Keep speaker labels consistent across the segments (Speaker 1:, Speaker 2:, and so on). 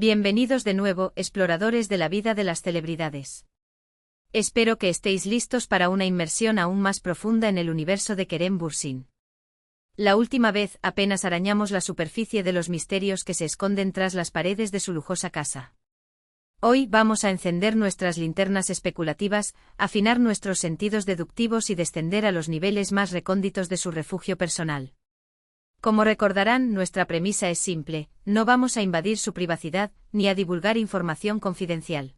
Speaker 1: Bienvenidos de nuevo, exploradores de la vida de las celebridades. Espero que estéis listos para una inmersión aún más profunda en el universo de Kerem Bürsin. La última vez apenas arañamos la superficie de los misterios que se esconden tras las paredes de su lujosa casa. Hoy vamos a encender nuestras linternas especulativas, afinar nuestros sentidos deductivos y descender a los niveles más recónditos de su refugio personal. Como recordarán, nuestra premisa es simple: no vamos a invadir su privacidad, ni a divulgar información confidencial.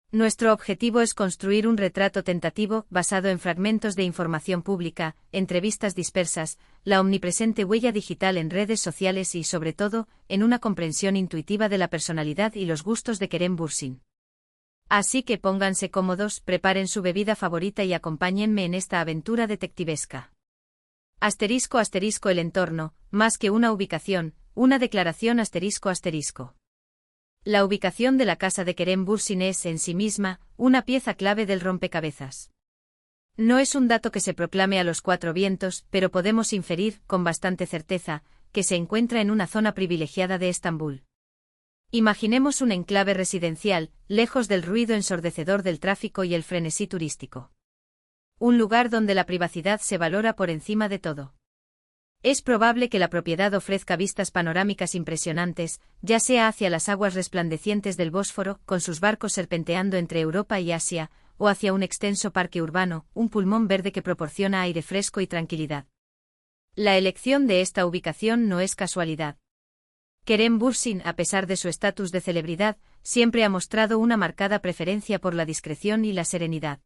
Speaker 1: Nuestro objetivo es construir un retrato tentativo, basado en fragmentos de información pública, entrevistas dispersas, la omnipresente huella digital en redes sociales y, sobre todo, en una comprensión intuitiva de la personalidad y los gustos de Kerem Bürsin. Así que pónganse cómodos, preparen su bebida favorita y acompáñenme en esta aventura detectivesca. *** El entorno, más que una ubicación, una declaración ***. La ubicación de la casa de Kerem Bürsin es, en sí misma, una pieza clave del rompecabezas. No es un dato que se proclame a los cuatro vientos, pero podemos inferir, con bastante certeza, que se encuentra en una zona privilegiada de Estambul. Imaginemos un enclave residencial, lejos del ruido ensordecedor del tráfico y el frenesí turístico. Un lugar donde la privacidad se valora por encima de todo. Es probable que la propiedad ofrezca vistas panorámicas impresionantes, ya sea hacia las aguas resplandecientes del Bósforo, con sus barcos serpenteando entre Europa y Asia, o hacia un extenso parque urbano, un pulmón verde que proporciona aire fresco y tranquilidad. La elección de esta ubicación no es casualidad. Kerem Bürsin, a pesar de su estatus de celebridad, siempre ha mostrado una marcada preferencia por la discreción y la serenidad.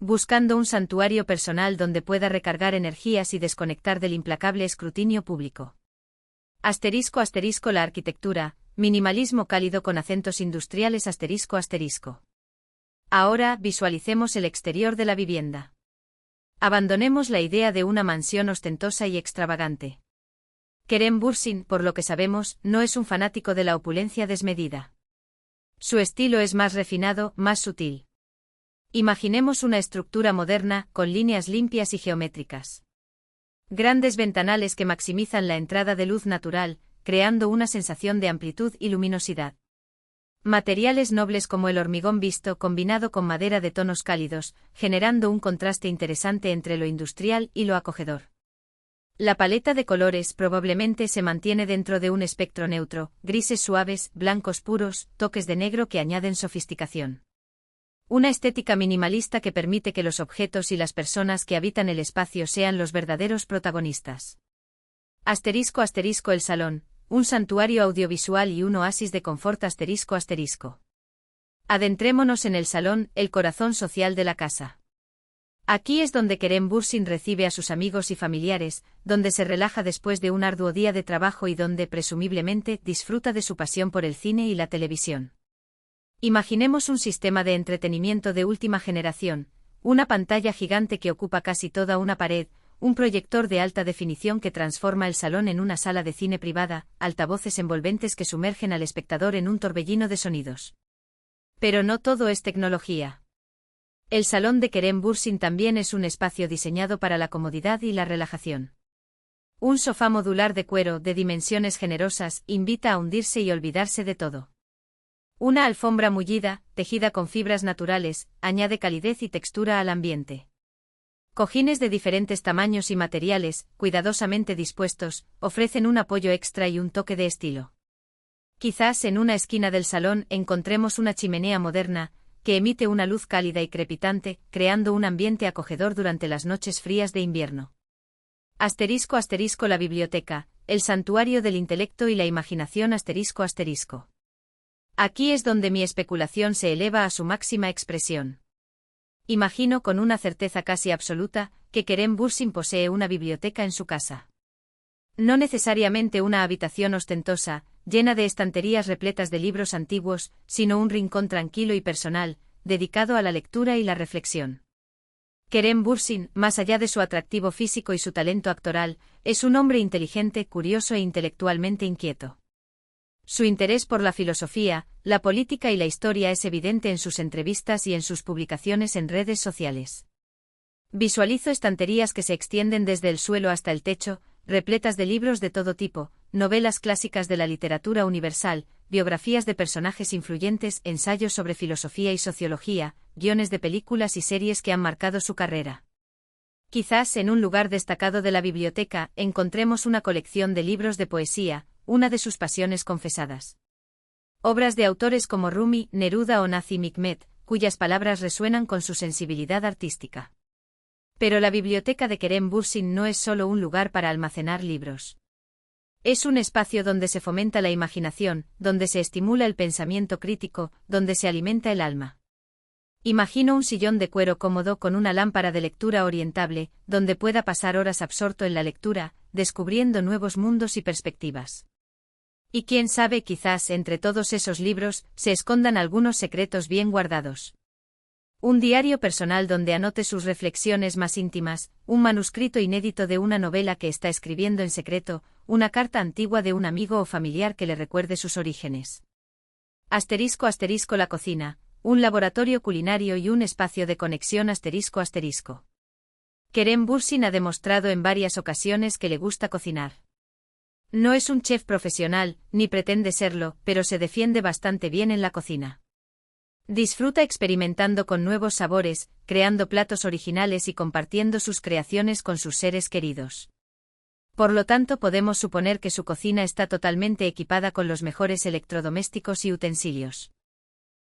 Speaker 1: Buscando un santuario personal donde pueda recargar energías y desconectar del implacable escrutinio público. *** La arquitectura, minimalismo cálido con acentos industriales ***. Ahora visualicemos el exterior de la vivienda. Abandonemos la idea de una mansión ostentosa y extravagante. Kerem Bürsin, por lo que sabemos, no es un fanático de la opulencia desmedida. Su estilo es más refinado, más sutil. Imaginemos una estructura moderna, con líneas limpias y geométricas. Grandes ventanales que maximizan la entrada de luz natural, creando una sensación de amplitud y luminosidad. Materiales nobles como el hormigón visto combinado con madera de tonos cálidos, generando un contraste interesante entre lo industrial y lo acogedor. La paleta de colores probablemente se mantiene dentro de un espectro neutro, grises suaves, blancos puros, toques de negro que añaden sofisticación. Una estética minimalista que permite que los objetos y las personas que habitan el espacio sean los verdaderos protagonistas. *** El salón, un santuario audiovisual y un oasis de confort ***. Adentrémonos en el salón, el corazón social de la casa. Aquí es donde Kerem Bürsin recibe a sus amigos y familiares, donde se relaja después de un arduo día de trabajo y donde, presumiblemente, disfruta de su pasión por el cine y la televisión. Imaginemos un sistema de entretenimiento de última generación, una pantalla gigante que ocupa casi toda una pared, un proyector de alta definición que transforma el salón en una sala de cine privada, altavoces envolventes que sumergen al espectador en un torbellino de sonidos. Pero no todo es tecnología. El salón de Kerem Bürsin también es un espacio diseñado para la comodidad y la relajación. Un sofá modular de cuero de dimensiones generosas invita a hundirse y olvidarse de todo. Una alfombra mullida, tejida con fibras naturales, añade calidez y textura al ambiente. Cojines de diferentes tamaños y materiales, cuidadosamente dispuestos, ofrecen un apoyo extra y un toque de estilo. Quizás en una esquina del salón encontremos una chimenea moderna, que emite una luz cálida y crepitante, creando un ambiente acogedor durante las noches frías de invierno. *** La biblioteca, el santuario del intelecto y la imaginación ***. Aquí es donde mi especulación se eleva a su máxima expresión. Imagino con una certeza casi absoluta, que Kerem Bürsin posee una biblioteca en su casa. No necesariamente una habitación ostentosa, llena de estanterías repletas de libros antiguos, sino un rincón tranquilo y personal, dedicado a la lectura y la reflexión. Kerem Bürsin, más allá de su atractivo físico y su talento actoral, es un hombre inteligente, curioso e intelectualmente inquieto. Su interés por la filosofía, la política y la historia es evidente en sus entrevistas y en sus publicaciones en redes sociales. Visualizo estanterías que se extienden desde el suelo hasta el techo, repletas de libros de todo tipo, novelas clásicas de la literatura universal, biografías de personajes influyentes, ensayos sobre filosofía y sociología, guiones de películas y series que han marcado su carrera. Quizás en un lugar destacado de la biblioteca encontremos una colección de libros de poesía, una de sus pasiones confesadas. Obras de autores como Rumi, Neruda o Nazim Hikmet, cuyas palabras resuenan con su sensibilidad artística. Pero la biblioteca de Kerem Bürsin no es solo un lugar para almacenar libros. Es un espacio donde se fomenta la imaginación, donde se estimula el pensamiento crítico, donde se alimenta el alma. Imagino un sillón de cuero cómodo con una lámpara de lectura orientable, donde pueda pasar horas absorto en la lectura, descubriendo nuevos mundos y perspectivas. Y quién sabe, quizás entre todos esos libros se escondan algunos secretos bien guardados. Un diario personal donde anote sus reflexiones más íntimas, un manuscrito inédito de una novela que está escribiendo en secreto, una carta antigua de un amigo o familiar que le recuerde sus orígenes. Asterisco asterisco la cocina, un laboratorio culinario y un espacio de conexión asterisco asterisco. Kerem Bürsin ha demostrado en varias ocasiones que le gusta cocinar. No es un chef profesional, ni pretende serlo, pero se defiende bastante bien en la cocina. Disfruta experimentando con nuevos sabores, creando platos originales y compartiendo sus creaciones con sus seres queridos. Por lo tanto, podemos suponer que su cocina está totalmente equipada con los mejores electrodomésticos y utensilios.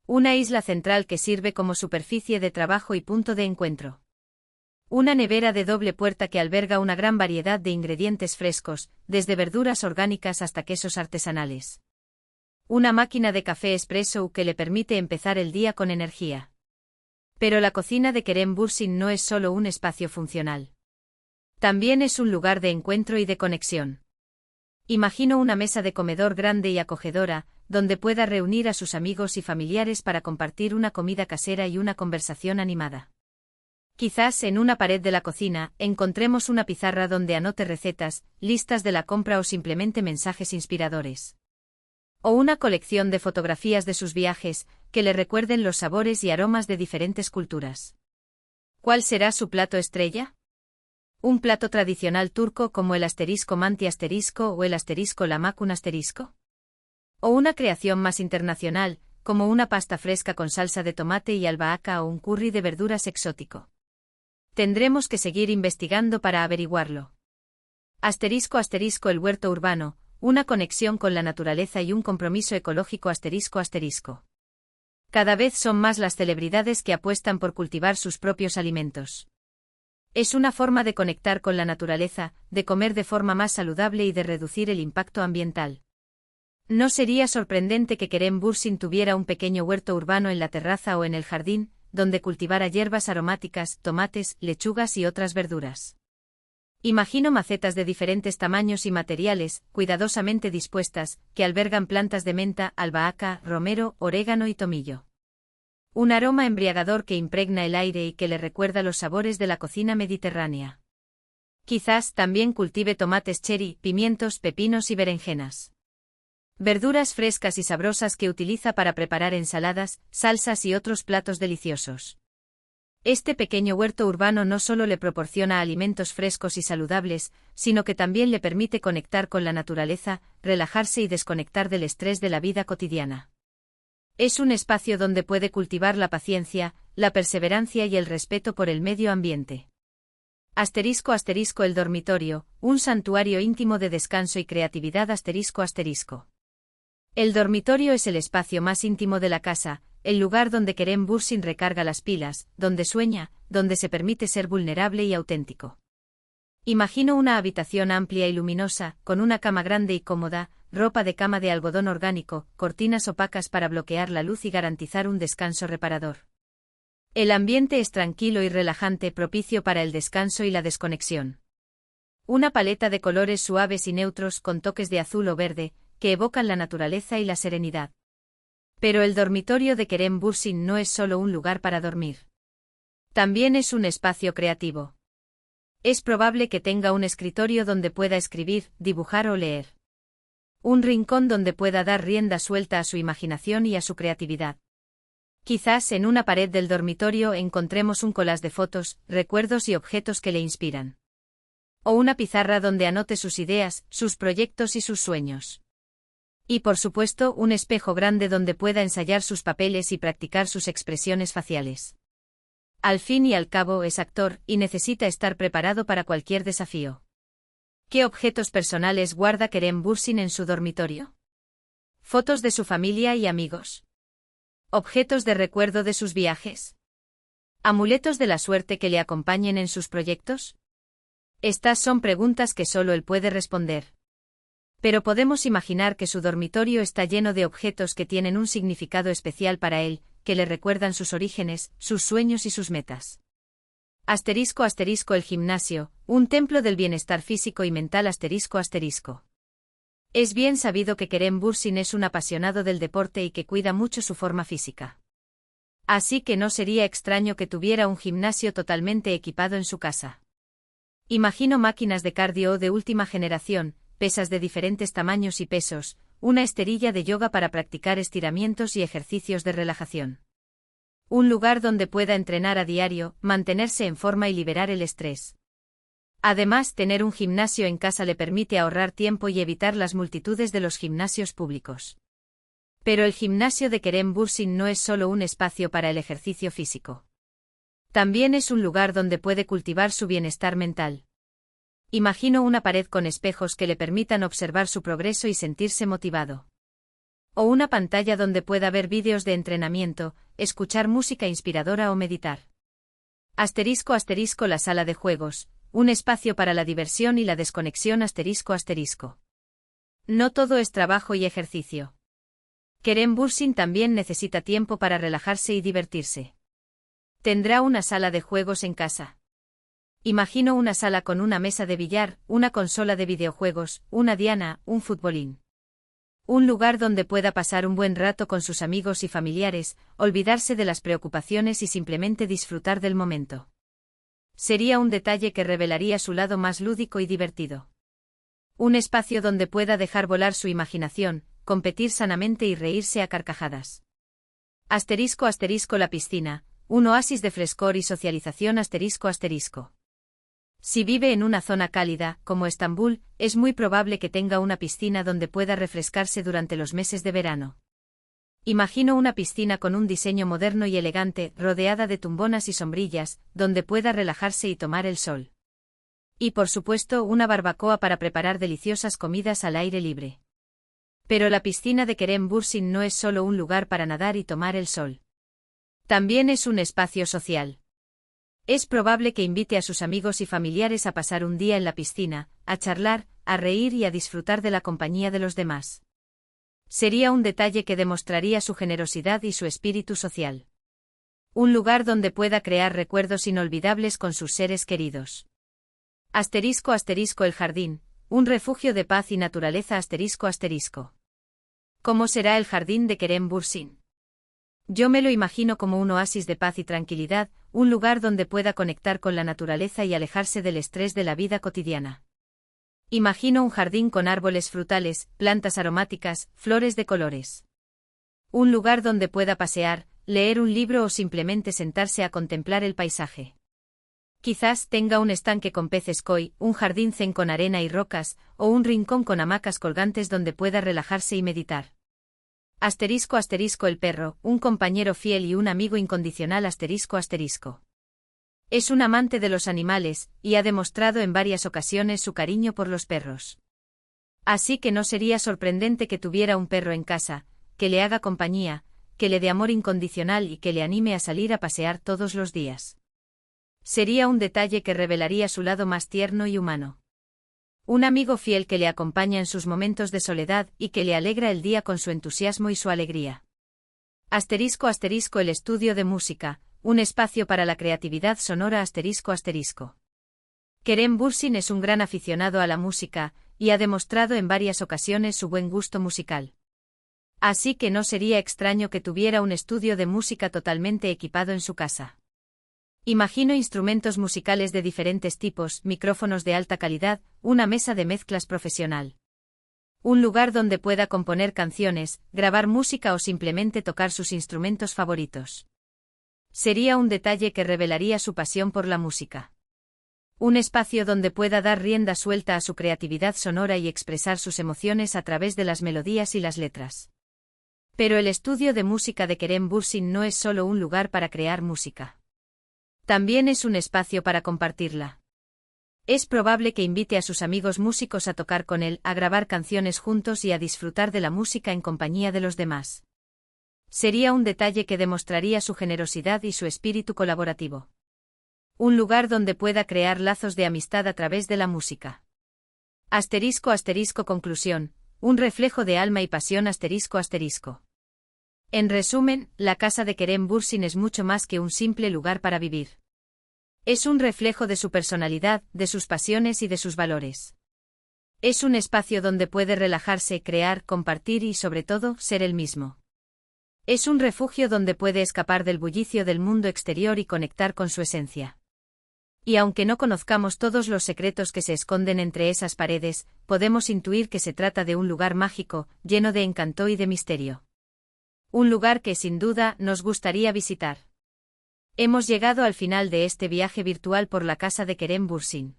Speaker 1: Una isla central que sirve como superficie de trabajo y punto de encuentro. Una nevera de doble puerta que alberga una gran variedad de ingredientes frescos, desde verduras orgánicas hasta quesos artesanales. Una máquina de café expreso que le permite empezar el día con energía. Pero la cocina de Kerem Bürsin no es solo un espacio funcional. También es un lugar de encuentro y de conexión. Imagino una mesa de comedor grande y acogedora, donde pueda reunir a sus amigos y familiares para compartir una comida casera y una conversación animada. Quizás en una pared de la cocina encontremos una pizarra donde anote recetas, listas de la compra o simplemente mensajes inspiradores. O una colección de fotografías de sus viajes, que le recuerden los sabores y aromas de diferentes culturas. ¿Cuál será su plato estrella? ¿Un plato tradicional turco como el asterisco manti asterisco o el asterisco lahmacun asterisco? ¿O una creación más internacional, como una pasta fresca con salsa de tomate y albahaca o un curry de verduras exótico? Tendremos que seguir investigando para averiguarlo. Asterisco asterisco el huerto urbano, una conexión con la naturaleza y un compromiso ecológico asterisco asterisco. Cada vez son más las celebridades que apuestan por cultivar sus propios alimentos. Es una forma de conectar con la naturaleza, de comer de forma más saludable y de reducir el impacto ambiental. No sería sorprendente que Kerem Bürsin tuviera un pequeño huerto urbano en la terraza o en el jardín, donde cultivara hierbas aromáticas, tomates, lechugas y otras verduras. Imagino macetas de diferentes tamaños y materiales, cuidadosamente dispuestas, que albergan plantas de menta, albahaca, romero, orégano y tomillo. Un aroma embriagador que impregna el aire y que le recuerda los sabores de la cocina mediterránea. Quizás también cultive tomates cherry, pimientos, pepinos y berenjenas. Verduras frescas y sabrosas que utiliza para preparar ensaladas, salsas y otros platos deliciosos. Este pequeño huerto urbano no solo le proporciona alimentos frescos y saludables, sino que también le permite conectar con la naturaleza, relajarse y desconectar del estrés de la vida cotidiana. Es un espacio donde puede cultivar la paciencia, la perseverancia y el respeto por el medio ambiente. Asterisco asterisco el dormitorio, un santuario íntimo de descanso y creatividad asterisco asterisco. El dormitorio es el espacio más íntimo de la casa, el lugar donde Kerem Bürsin recarga las pilas, donde sueña, donde se permite ser vulnerable y auténtico. Imagino una habitación amplia y luminosa, con una cama grande y cómoda, ropa de cama de algodón orgánico, cortinas opacas para bloquear la luz y garantizar un descanso reparador. El ambiente es tranquilo y relajante, propicio para el descanso y la desconexión. Una paleta de colores suaves y neutros con toques de azul o verde, que evocan la naturaleza y la serenidad. Pero el dormitorio de Kerem Bürsin no es solo un lugar para dormir. También es un espacio creativo. Es probable que tenga un escritorio donde pueda escribir, dibujar o leer. Un rincón donde pueda dar rienda suelta a su imaginación y a su creatividad. Quizás en una pared del dormitorio encontremos un collage de fotos, recuerdos y objetos que le inspiran. O una pizarra donde anote sus ideas, sus proyectos y sus sueños. Y por supuesto, un espejo grande donde pueda ensayar sus papeles y practicar sus expresiones faciales. Al fin y al cabo es actor y necesita estar preparado para cualquier desafío. ¿Qué objetos personales guarda Kerem Bürsin en su dormitorio? Fotos de su familia y amigos. Objetos de recuerdo de sus viajes. ¿Amuletos de la suerte que le acompañen en sus proyectos? Estas son preguntas que solo él puede responder. Pero podemos imaginar que su dormitorio está lleno de objetos que tienen un significado especial para él, que le recuerdan sus orígenes, sus sueños y sus metas. Asterisco asterisco el gimnasio, un templo del bienestar físico y mental asterisco asterisco. Es bien sabido que Kerem Bürsin es un apasionado del deporte y que cuida mucho su forma física. Así que no sería extraño que tuviera un gimnasio totalmente equipado en su casa. Imagino máquinas de cardio de última generación, pesas de diferentes tamaños y pesos, una esterilla de yoga para practicar estiramientos y ejercicios de relajación. Un lugar donde pueda entrenar a diario, mantenerse en forma y liberar el estrés. Además, tener un gimnasio en casa le permite ahorrar tiempo y evitar las multitudes de los gimnasios públicos. Pero el gimnasio de Kerem Bürsin no es solo un espacio para el ejercicio físico. También es un lugar donde puede cultivar su bienestar mental. Imagino una pared con espejos que le permitan observar su progreso y sentirse motivado. O una pantalla donde pueda ver vídeos de entrenamiento, escuchar música inspiradora o meditar. Asterisco asterisco la sala de juegos, un espacio para la diversión y la desconexión asterisco asterisco. No todo es trabajo y ejercicio. Kerem Bürsin también necesita tiempo para relajarse y divertirse. Tendrá una sala de juegos en casa. Imagino una sala con una mesa de billar, una consola de videojuegos, una diana, un futbolín. Un lugar donde pueda pasar un buen rato con sus amigos y familiares, olvidarse de las preocupaciones y simplemente disfrutar del momento. Sería un detalle que revelaría su lado más lúdico y divertido. Un espacio donde pueda dejar volar su imaginación, competir sanamente y reírse a carcajadas. Asterisco asterisco la piscina, un oasis de frescor y socialización asterisco asterisco. Si vive en una zona cálida, como Estambul, es muy probable que tenga una piscina donde pueda refrescarse durante los meses de verano. Imagino una piscina con un diseño moderno y elegante, rodeada de tumbonas y sombrillas, donde pueda relajarse y tomar el sol. Y por supuesto una barbacoa para preparar deliciosas comidas al aire libre. Pero la piscina de Kerem Bürsin no es solo un lugar para nadar y tomar el sol. También es un espacio social. Es probable que invite a sus amigos y familiares a pasar un día en la piscina, a charlar, a reír y a disfrutar de la compañía de los demás. Sería un detalle que demostraría su generosidad y su espíritu social. Un lugar donde pueda crear recuerdos inolvidables con sus seres queridos. Asterisco asterisco el jardín, un refugio de paz y naturaleza asterisco asterisco. ¿Cómo será el jardín de Kerem Bürsin? Yo me lo imagino como un oasis de paz y tranquilidad, un lugar donde pueda conectar con la naturaleza y alejarse del estrés de la vida cotidiana. Imagino un jardín con árboles frutales, plantas aromáticas, flores de colores. Un lugar donde pueda pasear, leer un libro o simplemente sentarse a contemplar el paisaje. Quizás tenga un estanque con peces koi, un jardín zen con arena y rocas, o un rincón con hamacas colgantes donde pueda relajarse y meditar. Asterisco asterisco el perro, un compañero fiel y un amigo incondicional asterisco asterisco. Es un amante de los animales, y ha demostrado en varias ocasiones su cariño por los perros. Así que no sería sorprendente que tuviera un perro en casa, que le haga compañía, que le dé amor incondicional y que le anime a salir a pasear todos los días. Sería un detalle que revelaría su lado más tierno y humano. Un amigo fiel que le acompaña en sus momentos de soledad y que le alegra el día con su entusiasmo y su alegría. Asterisco asterisco el estudio de música, un espacio para la creatividad sonora asterisco asterisco. Kerem Bürsin es un gran aficionado a la música, y ha demostrado en varias ocasiones su buen gusto musical. Así que no sería extraño que tuviera un estudio de música totalmente equipado en su casa. Imagino instrumentos musicales de diferentes tipos, micrófonos de alta calidad, una mesa de mezclas profesional. Un lugar donde pueda componer canciones, grabar música o simplemente tocar sus instrumentos favoritos. Sería un detalle que revelaría su pasión por la música. Un espacio donde pueda dar rienda suelta a su creatividad sonora y expresar sus emociones a través de las melodías y las letras. Pero el estudio de música de Kerem Bürsin no es solo un lugar para crear música. También es un espacio para compartirla. Es probable que invite a sus amigos músicos a tocar con él, a grabar canciones juntos y a disfrutar de la música en compañía de los demás. Sería un detalle que demostraría su generosidad y su espíritu colaborativo. Un lugar donde pueda crear lazos de amistad a través de la música. Conclusión. Un reflejo de alma y pasión. En resumen, la casa de Kerem Bürsin es mucho más que un simple lugar para vivir. Es un reflejo de su personalidad, de sus pasiones y de sus valores. Es un espacio donde puede relajarse, crear, compartir y, sobre todo, ser él mismo. Es un refugio donde puede escapar del bullicio del mundo exterior y conectar con su esencia. Y aunque no conozcamos todos los secretos que se esconden entre esas paredes, podemos intuir que se trata de un lugar mágico, lleno de encanto y de misterio. Un lugar que sin duda nos gustaría visitar. Hemos llegado al final de este viaje virtual por la casa de Kerem Bürsin.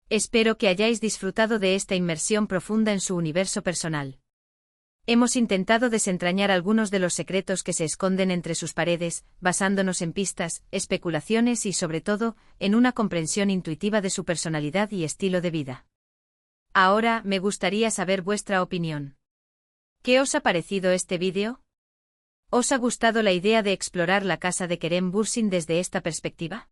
Speaker 1: Espero que hayáis disfrutado de esta inmersión profunda en su universo personal. Hemos intentado desentrañar algunos de los secretos que se esconden entre sus paredes, basándonos en pistas, especulaciones y sobre todo, en una comprensión intuitiva de su personalidad y estilo de vida. Ahora, me gustaría saber vuestra opinión. ¿Qué os ha parecido este vídeo? ¿Os ha gustado la idea de explorar la casa de Kerem Bürsin desde esta perspectiva?